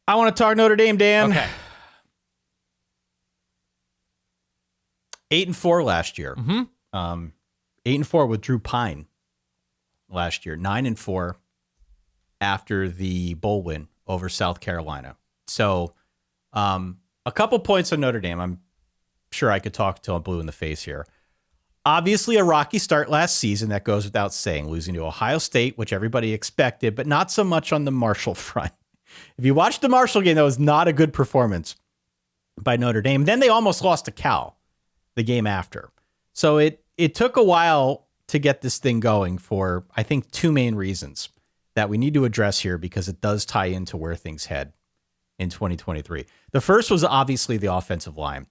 I want to talk Notre Dame, Dan. Okay. 8-4 last year. 8-4 with Drew Pine last year. 9-4 after the bowl win over South Carolina. So a couple points on Notre Dame. I'm sure I could talk till I'm blue in the face here. Obviously, a rocky start last season. That goes without saying. Losing to Ohio State, which everybody expected, but not so much on the Marshall front. If you watch the Marshall game, that was not a good performance by Notre Dame. Then they almost lost to Cal the game after. So it took a while to get this thing going for, I think, two main reasons that we need to address here because it does tie into where things head in 2023. The first was obviously the offensive line.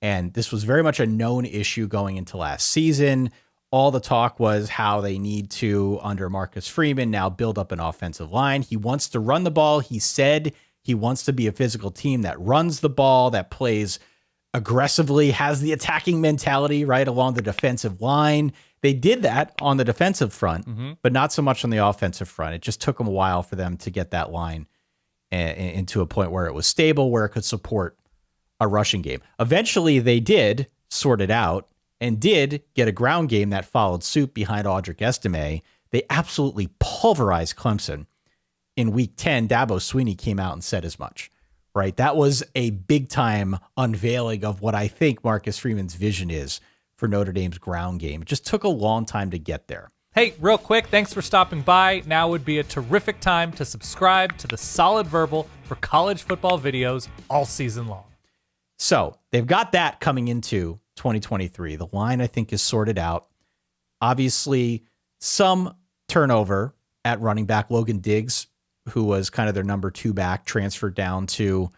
And this was very much a known issue going into last season. All the talk was how they need to, under Marcus Freeman, now build up an offensive line. He wants to run the ball. He said he wants to be a physical team that runs the ball, that plays aggressively, has the attacking mentality right along the defensive line. They did that on the defensive front, but not so much on the offensive front. It just took them a while for them to get that line into a point where it was stable, where it could support a rushing game. Eventually, they did sort it out and did get a ground game that followed suit behind Audric Estime. They absolutely pulverized Clemson in Week 10. Dabo Swinney came out and said as much, right? That was a big-time unveiling of what I think Marcus Freeman's vision is for Notre Dame's ground game. It just took a long time to get there. Hey, real quick, thanks for stopping by. Now would be a terrific time to subscribe to the Solid Verbal for college football videos all season long. So they've got that coming into 2023. The line, I think, is sorted out. Obviously, some turnover at running back. Logan Diggs, who was kind of their number 2 back, transferred down to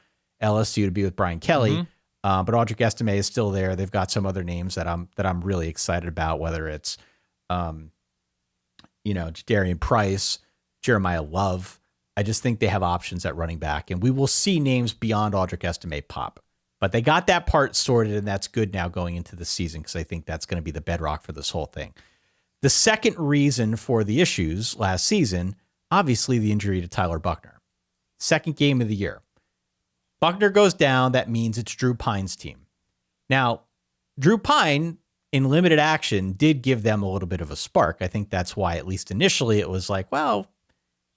LSU to be with Brian Kelly. But Audric Estime is still there. They've got some other names that I'm really excited about, whether it's Jadarian Price, Jeremiah Love. I just think they have options at running back, and we will see names beyond Audric Estime pop. But they got that part sorted, and that's good now going into the season because I think that's going to be the bedrock for this whole thing. The second reason for the issues last season, obviously the injury to Tyler Buckner. Second game of the year. Buckner goes down. That means it's Drew Pine's team. Now, Drew Pine, in limited action, did give them a little bit of a spark. I think that's why, at least initially, it was like, well,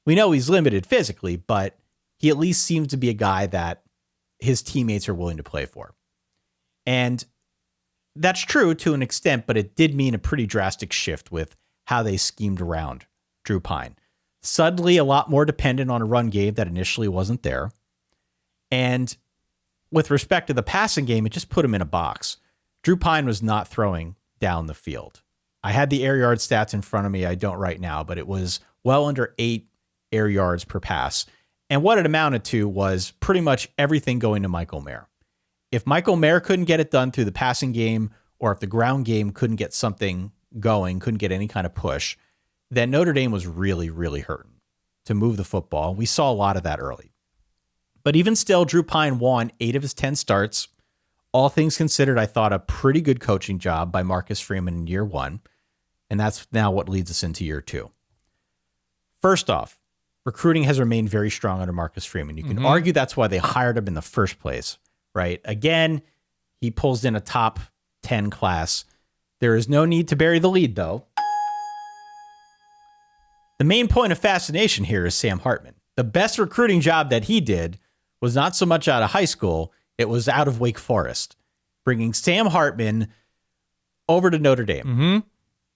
we know he's limited physically, but he at least seems to be a guy that his teammates are willing to play for. And that's true to an extent, but it did mean a pretty drastic shift with how they schemed around Drew Pine. Suddenly a lot more dependent on a run game that initially wasn't there. And with respect to the passing game, it just put him in a box. Drew Pine was not throwing down the field. I had the air yard stats in front of me. I don't right now, but it was well under 8 air yards per pass. And what it amounted to was pretty much everything going to Michael Mayer. If Michael Mayer couldn't get it done through the passing game, or if the ground game couldn't get something going, couldn't get any kind of push, then Notre Dame was really, really hurting to move the football. We saw a lot of that early. But even still, Drew Pine won 8 of his 10 starts. All things considered, I thought a pretty good coaching job by Marcus Freeman in year 1. And that's now what leads us into year 2. First off, recruiting has remained very strong under Marcus Freeman. You can argue that's why they hired him in the first place, right? Again, he pulls in a top 10 class. There is no need to bury the lead, though. The main point of fascination here is Sam Hartman. The best recruiting job that he did was not so much out of high school, it was out of Wake Forest, bringing Sam Hartman over to Notre Dame.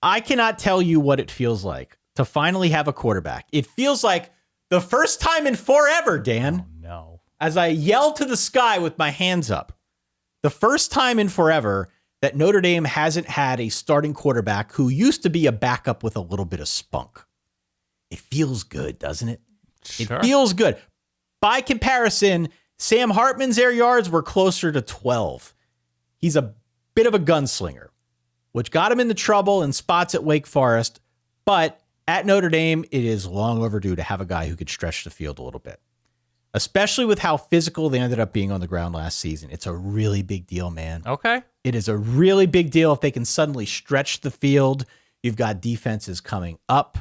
I cannot tell you what it feels like to finally have a quarterback. It feels like the first time in forever, Dan. Oh, no. As I yell to the sky with my hands up, the first time in forever that Notre Dame hasn't had a starting quarterback who used to be a backup with a little bit of spunk. It feels good, doesn't it? Sure. It feels good. By comparison, Sam Hartman's air yards were closer to 12. He's a bit of a gunslinger, which got him into trouble in spots at Wake Forest, but at Notre Dame, it is long overdue to have a guy who could stretch the field a little bit, especially with how physical they ended up being on the ground last season. It's a really big deal, man. Okay. It is a really big deal if they can suddenly stretch the field. You've got defenses coming up,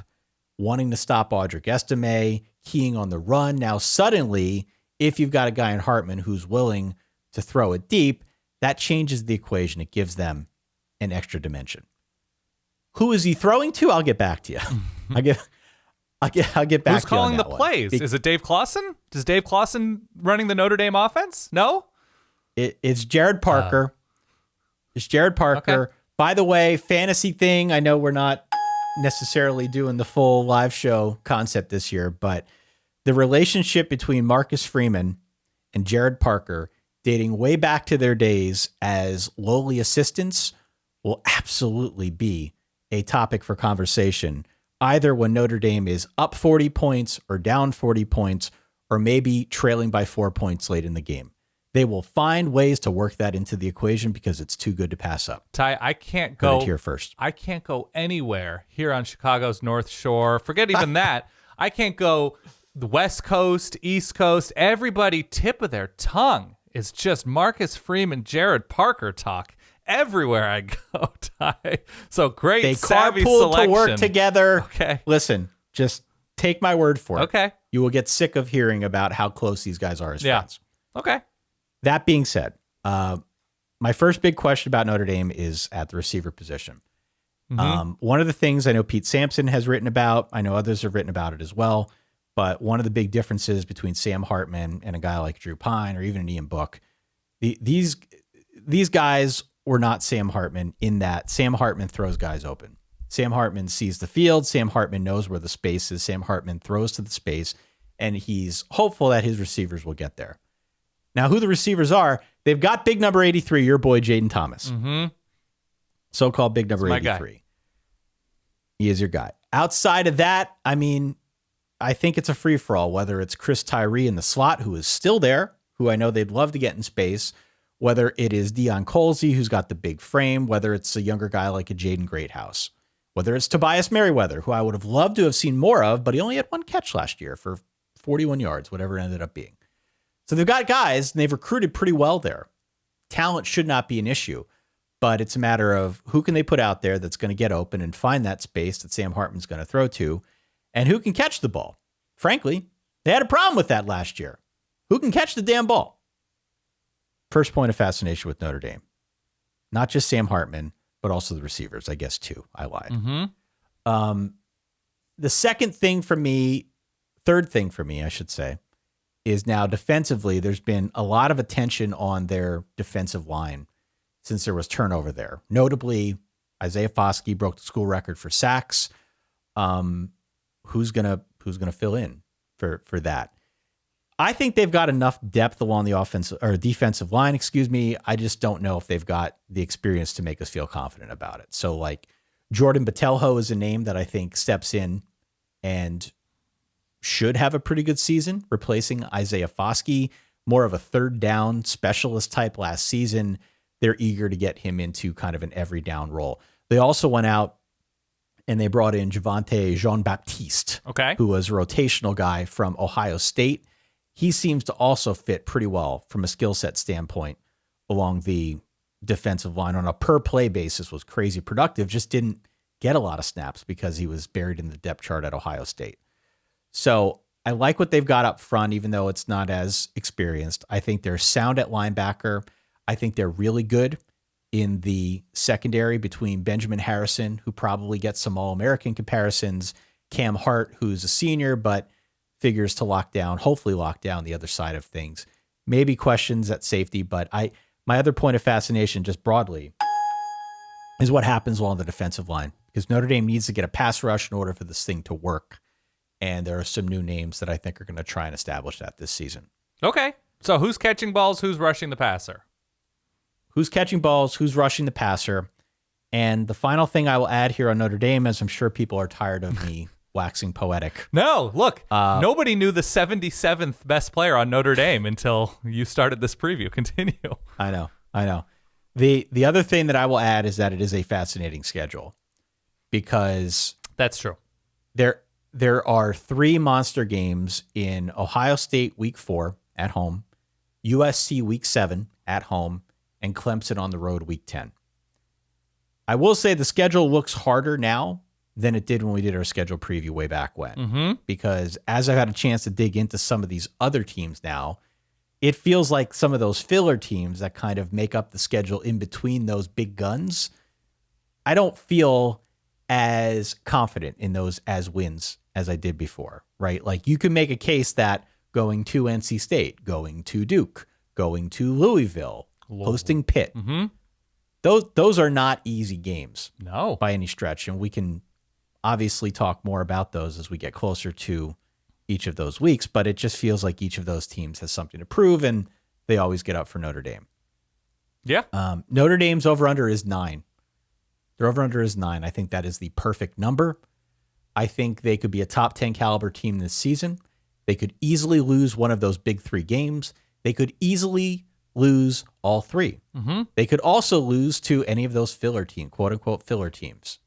wanting to stop Audric Estime, keying on the run. Now, suddenly, if you've got a guy in Hartman who's willing to throw it deep, that changes the equation. It gives them an extra dimension. Who is he throwing to? I'll get back to you. I'll get back Who's to you on calling the that one. plays? Is it Dave Clawson? Is Dave Clawson running the Notre Dame offense? No? It's Jared Parker. It's Jared Parker. Okay. By the way, fantasy thing, I know we're not necessarily doing the full live show concept this year, but the relationship between Marcus Freeman and Jared Parker, dating way back to their days as lowly assistants, will absolutely be a topic for conversation, either when Notre Dame is up 40 points or down 40 points, or maybe trailing by 4 points late in the game. They will find ways to work that into the equation because it's too good to pass up. Ty, I can't Heard go it here first. I can't go anywhere here on Chicago's North Shore. Forget even that. I can't go the West Coast, East Coast. Everybody tip of their tongue is just Marcus Freeman, Jared Parker talk everywhere I go, Ty. So great, They savvy carpool selection. to work together. Okay. Listen, just take my word for it. Okay. You will get sick of hearing about how close these guys are as friends. Okay. That being said, my first big question about Notre Dame is at the receiver position. One of the things I know Pete Sampson has written about, I know others have written about it as well, but one of the big differences between Sam Hartman and a guy like Drew Pine or even an Ian Book, these guys were not Sam Hartman in that Sam Hartman throws guys open. Sam Hartman sees the field. Sam Hartman knows where the space is. Sam Hartman throws to the space, and he's hopeful that his receivers will get there. Now, who the receivers are, they've got big number 83, your boy Jaden Thomas. So-called big number 83. He is your guy. Outside of that, I mean, I think it's a free-for-all, whether it's Chris Tyree in the slot, who is still there, who I know they'd love to get in space, whether it is Deion Colsey, who's got the big frame, whether it's a younger guy like a Jaden Greathouse, whether it's Tobias Merriweather, who I would have loved to have seen more of, but he only had one catch last year for 41 yards, whatever it ended up being. So they've got guys, and they've recruited pretty well there. Talent should not be an issue, but it's a matter of who can they put out there that's going to get open and find that space that Sam Hartman's going to throw to, and who can catch the ball. Frankly, they had a problem with that last year. Who can catch the damn ball? First point of fascination with Notre Dame. Not just Sam Hartman, but also the receivers, I guess, too. I lied. The second thing for me, third thing for me, I should say, is now defensively, there's been a lot of attention on their defensive line since there was turnover there. Notably, Isaiah Foskey broke the school record for sacks. Who's gonna fill in for that? I think they've got enough depth along the offensive or defensive line, I just don't know if they've got the experience to make us feel confident about it. So like Jordan Botelho is a name that I think steps in and should have a pretty good season, replacing Isaiah Foskey, more of a third down specialist type last season. They're eager to get him into kind of an every down role. They also went out and they brought in Javonte Jean-Baptiste, who was a rotational guy from Ohio State. He seems to also fit pretty well from a skill set standpoint along the defensive line on a per play basis, was crazy productive, just didn't get a lot of snaps because he was buried in the depth chart at Ohio State. So I like what they've got up front, even though it's not as experienced. I think they're sound at linebacker. I think they're really good in the secondary between Benjamin Harrison, who probably gets some All-American comparisons, Cam Hart, who's a senior, but figures to hopefully lock down the other side of things. Maybe questions at safety, but my other point of fascination just broadly is what happens along the defensive line, because Notre Dame needs to get a pass rush in order for this thing to work. And there are some new names that I think are going to try and establish that this season. Okay. So who's catching balls? Who's rushing the passer? Who's catching balls? Who's rushing the passer? And the final thing I will add here on Notre Dame, as I'm sure people are tired of me waxing poetic. No, look, nobody knew the 77th best player on Notre Dame until you started this preview. Continue. I know. The other thing that I will add is that it is a fascinating schedule, because that's true. There are 3 monster games in Ohio State week 4 at home, USC week 7 at home, and Clemson on the road week 10. I will say the schedule looks harder now than it did when we did our schedule preview way back when, because as I've had a chance to dig into some of these other teams now, it feels like some of those filler teams that kind of make up the schedule in between those big guns, I don't feel as confident in those as wins as I did before, right? Like you can make a case that going to NC State, going to Duke, going to Louisville, hosting Pitt, those are not easy games, No, by any stretch, and we can obviously talk more about those as we get closer to each of those weeks. But it just feels like each of those teams has something to prove, and they always get up for Notre Dame. Yeah. Notre Dame's over-under is 9. Their over-under is 9. I think that is the perfect number. I think they could be a top 10 caliber team this season. They could easily lose one of those big 3 games. They could easily lose all 3. They could also lose to any of those filler team, quote unquote filler teams.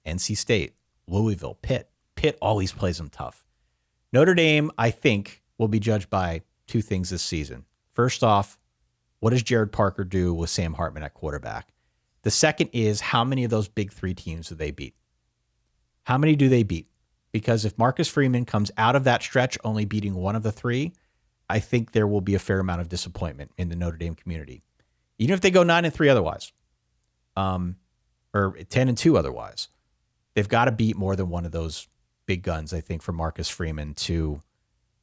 NC State, Louisville, Pitt. Pitt always plays them tough. Notre Dame, I think, will be judged by 2 things this season. First off, what does Jared Parker do with Sam Hartman at quarterback? The second is, how many of those big 3 teams do they beat? How many do they beat? Because if Marcus Freeman comes out of that stretch only beating one of the 3, I think there will be a fair amount of disappointment in the Notre Dame community. Even if they go 9-3 otherwise, or 10-2 otherwise, they've got to beat more than one of those big guns, I think, for Marcus Freeman to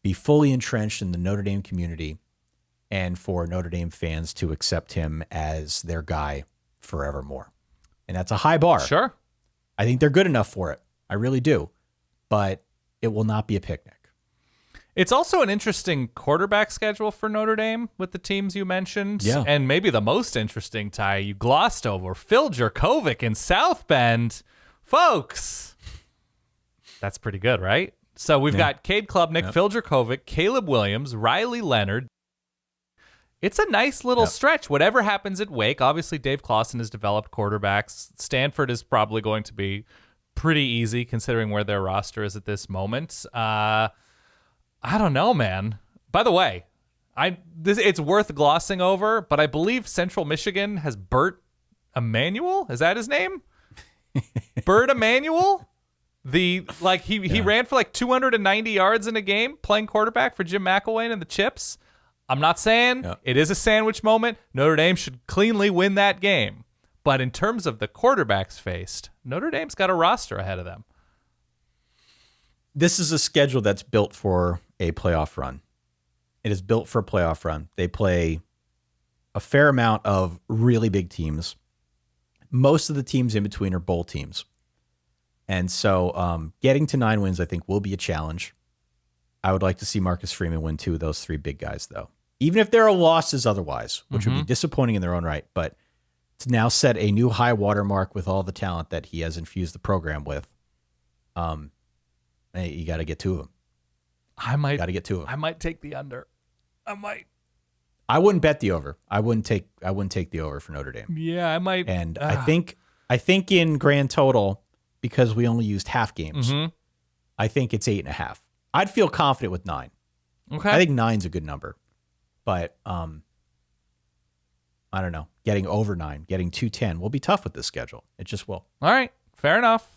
be fully entrenched in the Notre Dame community and for Notre Dame fans to accept him as their guy forevermore. And that's a high bar. Sure. I think they're good enough for it. I really do. But it will not be a picnic. It's also an interesting quarterback schedule for Notre Dame with the teams you mentioned. Yeah. And maybe the most interesting, Ty, you glossed over, Phil Jurkovec in South Bend. Folks, that's pretty good, right? So we've got Cade Klubnik, Phil Jurkovec, Caleb Williams, Riley Leonard. It's a nice little stretch. Whatever happens at Wake, obviously Dave Clawson has developed quarterbacks. Stanford is probably going to be pretty easy considering where their roster is at this moment. I don't know, man. By the way, it's worth glossing over, but I believe Central Michigan has Bert Emanuel. Is that his name? Bert Emanuel? He ran for like 290 yards in a game playing quarterback for Jim McElwain and the Chips. I'm not saying it is a sandwich moment. Notre Dame should cleanly win that game. But in terms of the quarterbacks faced, Notre Dame's got a roster ahead of them. This is a schedule that's built for a playoff run. It is built for a playoff run. They play a fair amount of really big teams. Most of the teams in between are bowl teams. And so getting to 9 wins, I think, will be a challenge. I would like to see Marcus Freeman win 2 of those 3 big guys, though. Even if there are losses otherwise, which would be disappointing in their own right. But to now set a new high watermark with all the talent that he has infused the program with, hey, you got to get 2 of them. Got to get 2 of them. I might take the under. I might. I wouldn't bet the over. I wouldn't take the over for Notre Dame. Yeah, I might. And I think in grand total, because we only used half games, I think it's 8.5. I'd feel confident with 9. Okay. I think 9's a good number, but I don't know. Getting over 9, getting 210 will be tough with this schedule. It just will. All right. Fair enough.